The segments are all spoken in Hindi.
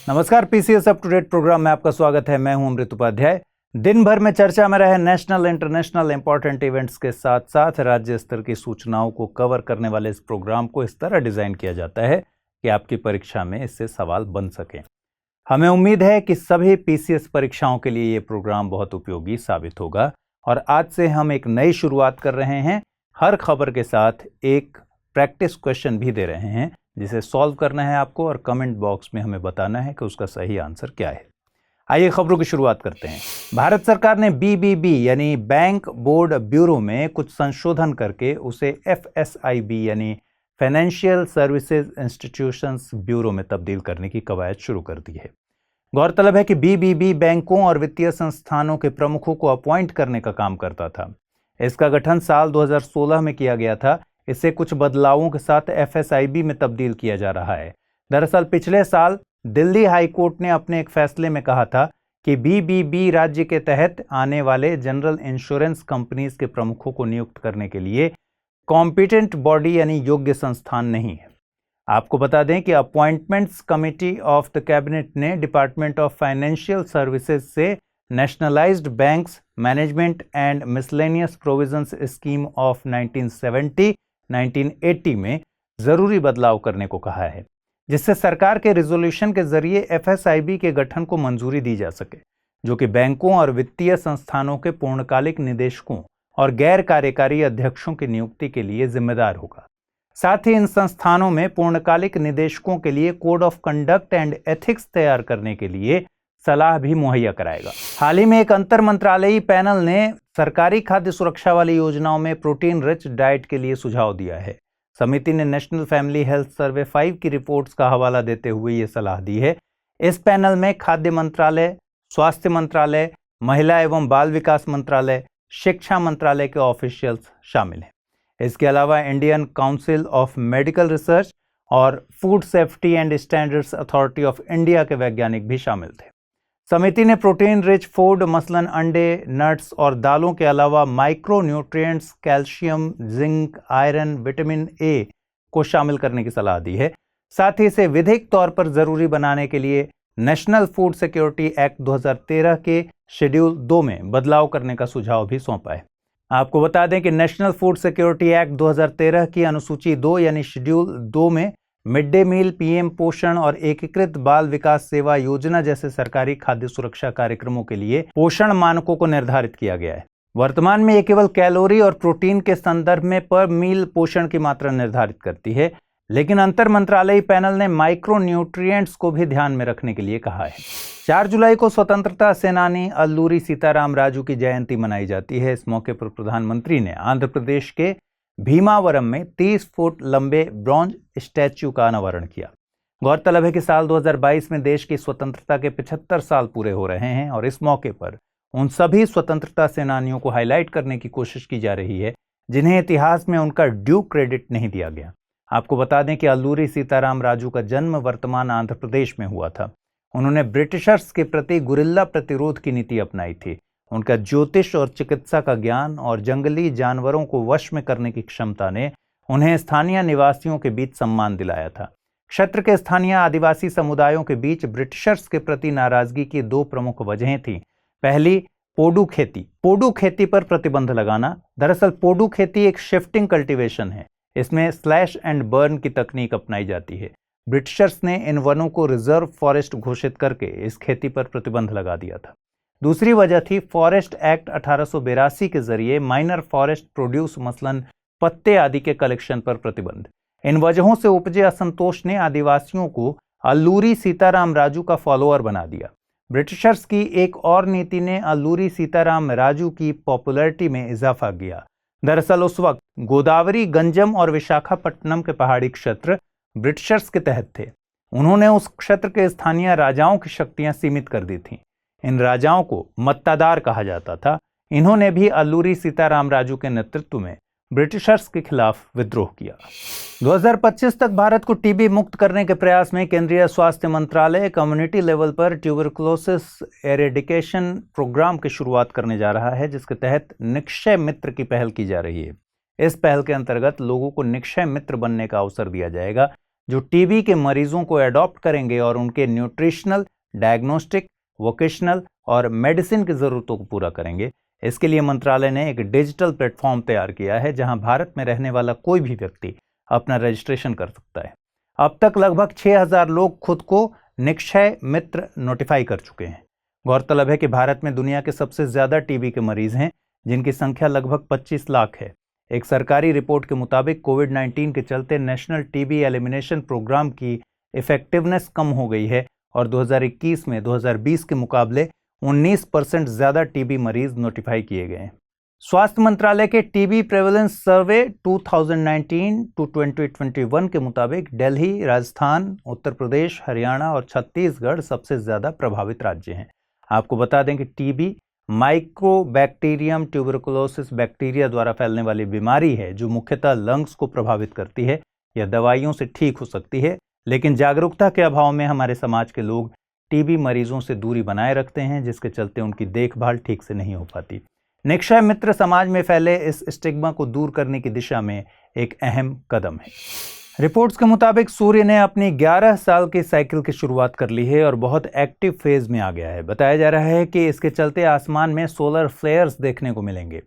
नमस्कार, PCS up to date program में आपका स्वागत है। मैं हूं अमृत उपाध्याय। दिन भर में चर्चा में रहे नेशनल इंटरनेशनल इंपॉर्टेंट इवेंट्स के साथ साथ राज्य स्तर की सूचनाओं को कवर करने वाले इस प्रोग्राम को इस तरह डिजाइन किया जाता है कि आपकी परीक्षा में इससे सवाल बन सकें। हमें उम्मीद है कि सभी पीसीएस परीक्षाओं के लिए ये प्रोग्राम बहुत उपयोगी साबित होगा और आज से हम एक नई शुरुआत कर रहे हैं। हर खबर के साथ एक प्रैक्टिस क्वेश्चन भी दे रहे हैं जिसे सॉल्व करना है आपको और कमेंट बॉक्स में हमें बताना है कि उसका सही आंसर क्या है। आइए खबरों की शुरुआत करते हैं। भारत सरकार ने बीबीबी यानी बैंक बोर्ड ब्यूरो में कुछ संशोधन करके उसे एफएसआईबी यानी फाइनेंशियल सर्विसेज इंस्टीट्यूशंस ब्यूरो में तब्दील करने की कवायद शुरू कर दी है। गौरतलब है कि बीबीबी बैंकों और वित्तीय संस्थानों के प्रमुखों को अपॉइंट करने का काम करता था। इसका गठन साल 2016 में किया गया था। इसे कुछ बदलावों के साथ एफएसआईबी में तब्दील किया जा रहा है। दरअसल पिछले साल दिल्ली हाई कोर्ट ने अपने एक फैसले में कहा था कि बीबीबी राज्य के तहत आने वाले जनरल इंश्योरेंस कंपनीज के प्रमुखों को नियुक्त करने के लिए कॉम्पिटेंट बॉडी यानी योग्य संस्थान नहीं है। आपको बता दें कि appointments committee of the cabinet ने डिपार्टमेंट ऑफ फाइनेंशियल सर्विसेज से nationalised banks management and miscellaneous provisions scheme of 1980 में जरूरी बदलाव करने को कहा है, जिससे सरकार के रिजोल्यूशन के जरिए एफएसआईबी के गठन को मंजूरी दी जा सके, जो कि बैंकों और वित्तीय संस्थानों के पूर्णकालिक निदेशकों और गैर कार्यकारी अध्यक्षों की नियुक्ति के लिए जिम्मेदार होगा। साथ ही इन संस्थानों में पूर्णकालिक निदेशकों के लिए code of conduct and ethics तैयार करने के लिए सलाह भी मुहैया कराएगा। हाल ही में एक अंतर मंत्रालयी पैनल ने सरकारी खाद्य सुरक्षा वाली योजनाओं में प्रोटीन रिच डाइट के लिए सुझाव दिया है। समिति ने नेशनल फैमिली हेल्थ सर्वे 5 की रिपोर्ट्स का हवाला देते हुए ये सलाह दी है। इस पैनल में खाद्य मंत्रालय, स्वास्थ्य मंत्रालय, महिला एवं बाल विकास मंत्रालय, शिक्षा मंत्रालय के ऑफिशियल्स शामिल हैं। इसके अलावा Indian Council of Medical Research और Food Safety and Standards Authority of India के वैज्ञानिक भी शामिल थे। समिति ने प्रोटीन रिच फूड मसलन अंडे, नट्स और दालों के अलावा micro nutrients, calcium, zinc, iron, vitamin A को शामिल करने की सलाह दी है। साथ ही इसे विधिक तौर पर जरूरी बनाने के लिए नेशनल फूड सिक्योरिटी एक्ट 2013 के शेड्यूल 2 में बदलाव करने का सुझाव भी सौंपा है। आपको बता दें कि नेशनल फूड सिक्योरिटी एक्ट 2013 की अनुसूची 2 यानी शेड्यूल 2 में मिड डे मील, पीएम पोषण और एकीकृत बाल विकास सेवा योजना जैसे सरकारी खाद्य सुरक्षा कार्यक्रमों के लिए पोषण मानकों को निर्धारित किया गया है। वर्तमान में ये केवल कैलोरी और प्रोटीन के संदर्भ में पर मील पोषण की मात्रा निर्धारित करती है, लेकिन अंतर मंत्रालयी पैनल ने माइक्रो न्यूट्रिएंट्स को भी ध्यान में रखने के लिए कहा है। 4 जुलाई को स्वतंत्रता सेनानी अल्लूरी सीताराम राजू की जयंती मनाई जाती है। इस मौके पर प्रधानमंत्री ने आंध्र प्रदेश के भीमावरम में 30 फुट लंबे ब्रॉन्ज स्टैच्यू का अनावरण किया। गौरतलब है कि साल 2022 में देश की स्वतंत्रता के 75 साल पूरे हो रहे हैं और इस मौके पर उन सभी स्वतंत्रता सेनानियों को हाईलाइट करने की कोशिश की जा रही है जिन्हें इतिहास में उनका ड्यू क्रेडिट नहीं दिया गया। आपको बता दें कि अल्लूरी सीताराम राजू का जन्म वर्तमान आंध्र प्रदेश में हुआ था। उन्होंने ब्रिटिशर्स के प्रति गुरिल्ला प्रतिरोध की नीति अपनाई थी। उनका ज्योतिष और चिकित्सा का ज्ञान और जंगली जानवरों को वश में करने की क्षमता ने उन्हें स्थानीय निवासियों के बीच सम्मान दिलाया था। क्षेत्र के स्थानीय आदिवासी समुदायों के बीच ब्रिटिशर्स के प्रति नाराजगी की 2 प्रमुख वजहें थीं। पहली, पोडू खेती पर प्रतिबंध लगाना। दरअसल पोडू खेती एक शिफ्टिंग कल्टीवेशन है। इसमें स्लैश एंड बर्न की तकनीक अपनाई जाती है। ब्रिटिशर्स ने इन वनों को रिजर्व फॉरेस्ट घोषित करके इस खेती पर प्रतिबंध लगा दिया था। दूसरी वजह थी फॉरेस्ट एक्ट 1882 के जरिए माइनर फॉरेस्ट प्रोड्यूस मसलन पत्ते आदि के कलेक्शन पर प्रतिबंध। इन वजहों से उपजे असंतोष ने आदिवासियों को अल्लूरी सीताराम राजू का फॉलोअर बना दिया। ब्रिटिशर्स की एक और नीति ने अल्लूरी सीताराम राजू की पॉपुलैरिटी में इजाफा किया। दरअसल उस वक्त गोदावरी, गंजम और विशाखापट्टनम के पहाड़ी क्षेत्र ब्रिटिशर्स के तहत थे। उन्होंने उस क्षेत्र के स्थानीय राजाओं की शक्तियां सीमित कर दी थीं। इन राजाओं को मत्तादार कहा जाता था। इन्होंने भी अल्लूरी सीताराम राजू के नेतृत्व में ब्रिटिशर्स के खिलाफ विद्रोह किया। 2025 तक भारत को टीबी मुक्त करने के प्रयास में केंद्रीय स्वास्थ्य मंत्रालय कम्युनिटी लेवल पर ट्यूबरकुलोसिस एरेडिकेशन प्रोग्राम की शुरुआत करने जा रहा है, जिसके तहत निक्षय मित्र की पहल की जा रही है। इस पहल के अंतर्गत लोगों को निक्षय मित्र बनने का अवसर दिया जाएगा, जो टीबी के मरीजों को एडॉप्ट करेंगे और उनके न्यूट्रिशनल, डायग्नोस्टिक, वोकेशनल और मेडिसिन की ज़रूरतों को पूरा करेंगे। इसके लिए मंत्रालय ने एक डिजिटल प्लेटफॉर्म तैयार किया है जहां भारत में रहने वाला कोई भी व्यक्ति अपना रजिस्ट्रेशन कर सकता है। अब तक लगभग 6000 लोग खुद को निक्षय मित्र नोटिफाई कर चुके हैं। गौरतलब है कि भारत में दुनिया के सबसे ज्यादा टीबी के मरीज हैं, जिनकी संख्या लगभग 25 लाख है। एक सरकारी रिपोर्ट के मुताबिक कोविड-19 के चलते नेशनल टीबी एलिमिनेशन प्रोग्राम की इफेक्टिवनेस कम हो गई है और 2021 में 2020 के मुकाबले 19% ज्यादा टीबी मरीज नोटिफाई किए गए हैं। स्वास्थ्य मंत्रालय के टीबी प्रेवलेंस सर्वे 2019 टू 2021 के मुताबिक दिल्ली, राजस्थान, उत्तर प्रदेश, हरियाणा और छत्तीसगढ़ सबसे ज्यादा प्रभावित राज्य हैं। आपको बता दें कि टीबी माइकोबैक्टीरियम ट्यूबरकुलोसिस बैक्टीरिया द्वारा फैलने वाली बीमारी है जो मुख्यतः लंग्स को प्रभावित करती है। यह दवाइयों से ठीक हो सकती है, लेकिन जागरूकता के अभाव में हमारे समाज के लोग टीबी मरीजों से दूरी बनाए रखते हैं, जिसके चलते उनकी देखभाल ठीक से नहीं हो पाती। निक्षय मित्र समाज में फैले इस स्टिग्मा को दूर करने की दिशा में एक अहम कदम है। रिपोर्ट्स के मुताबिक सूर्य ने अपनी 11 साल की साइकिल की शुरुआत कर ली है और बहुत एक्टिव फेज में आ गया है। बताया जा रहा है कि इसके चलते आसमान में सोलर फ्लेयर्स देखने को मिलेंगे।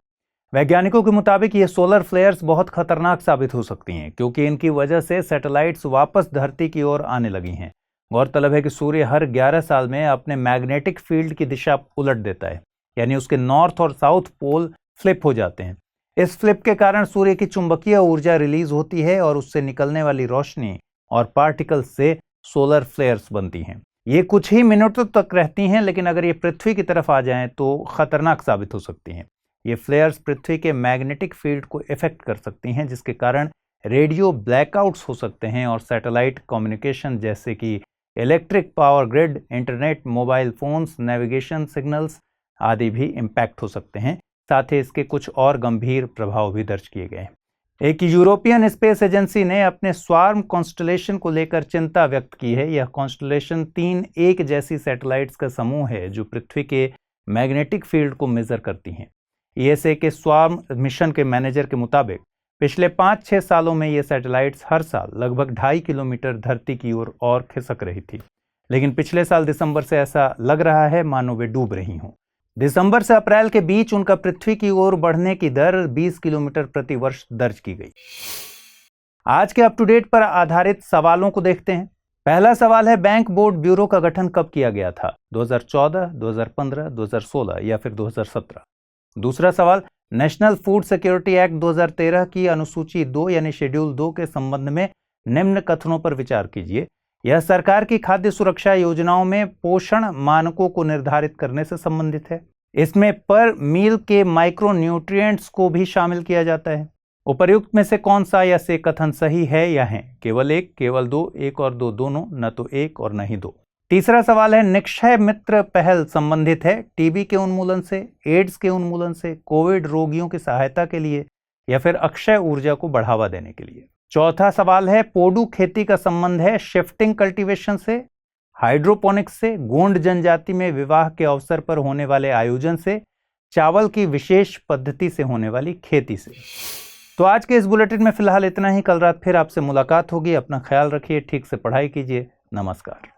वैज्ञानिकों के मुताबिक ये सोलर फ्लेयर्स बहुत खतरनाक साबित हो सकती हैं, क्योंकि इनकी वजह से सैटेलाइट्स वापस धरती की ओर आने लगी हैं। गौरतलब है कि सूर्य हर 11 साल में अपने मैग्नेटिक फील्ड की दिशा उलट देता है, यानी उसके नॉर्थ और साउथ पोल फ्लिप हो जाते हैं। इस फ्लिप के कारण सूर्य की चुंबकीय ऊर्जा रिलीज होती है और उससे निकलने वाली रोशनी और पार्टिकल्स से सोलर फ्लेयर्स बनती हैं। ये कुछ ही मिनटों तक रहती हैं, लेकिन अगर ये पृथ्वी की तरफ आ जाएं तो खतरनाक साबित हो सकती हैं। ये फ्लेयर्स पृथ्वी के मैग्नेटिक फील्ड को इफेक्ट कर सकती हैं, जिसके कारण रेडियो ब्लैकआउट्स हो सकते हैं और सैटेलाइट कम्युनिकेशन जैसे कि electric power grid, internet, mobile phones, navigation signals आदि भी इम्पैक्ट हो सकते हैं। साथ ही इसके कुछ और गंभीर प्रभाव भी दर्ज किए गए। एक यूरोपियन स्पेस एजेंसी ने अपने स्वार्म कॉन्स्टलेशन को लेकर चिंता व्यक्त की है। यह कॉन्स्टलेशन 3 एक जैसी सैटेलाइट्स का समूह है जो पृथ्वी के मैग्नेटिक फील्ड को मेजर करती हैं। ईएसए के स्वार्म मिशन के मैनेजर के मुताबिक पिछले 5-6 सालों में ये सैटेलाइट्स हर साल लगभग 2.5 किलोमीटर धरती की ओर और खिसक रही थी, लेकिन पिछले साल दिसंबर से ऐसा लग रहा है मानो वे डूब रही हों। दिसंबर से अप्रैल के बीच उनका पृथ्वी की ओर बढ़ने की दर 20 किलोमीटर प्रति वर्ष दर्ज की गई। आज के अप टू डेट पर आधारित सवालों को देखते हैं। पहला सवाल है, बैंक बोर्ड ब्यूरो का गठन कब किया गया था? 2014, 2015, 2016 या फिर 2017? दूसरा सवाल, नेशनल फूड सिक्योरिटी एक्ट 2013 की अनुसूची 2 यानी शेड्यूल 2 के संबंध में निम्न कथनों पर विचार कीजिए। यह सरकार की खाद्य सुरक्षा योजनाओं में पोषण मानकों को निर्धारित करने से संबंधित है। इसमें पर मील के माइक्रो न्यूट्रिएंट्स को भी शामिल किया जाता है। उपर्युक्त में से कौन सा या से कथन सही है या है? केवल एक, केवल दो, एक और दो दोनों, न तो एक और न ही दो। तीसरा सवाल है, निक्षय मित्र पहल संबंधित है टीबी के उन्मूलन से, एड्स के उन्मूलन से, कोविड रोगियों की सहायता के लिए या फिर अक्षय ऊर्जा को बढ़ावा देने के लिए? चौथा सवाल है, पोडू खेती का संबंध है शिफ्टिंग कल्टीवेशन से, हाइड्रोपोनिक्स से, गोंड जनजाति में विवाह के अवसर पर होने वाले आयोजन से, चावल की विशेष पद्धति से होने वाली खेती से? तो आज के इस बुलेटिन में फिलहाल इतना ही। कल रात फिर आपसे मुलाकात होगी। अपना ख्याल रखिए, ठीक से पढ़ाई कीजिए। नमस्कार।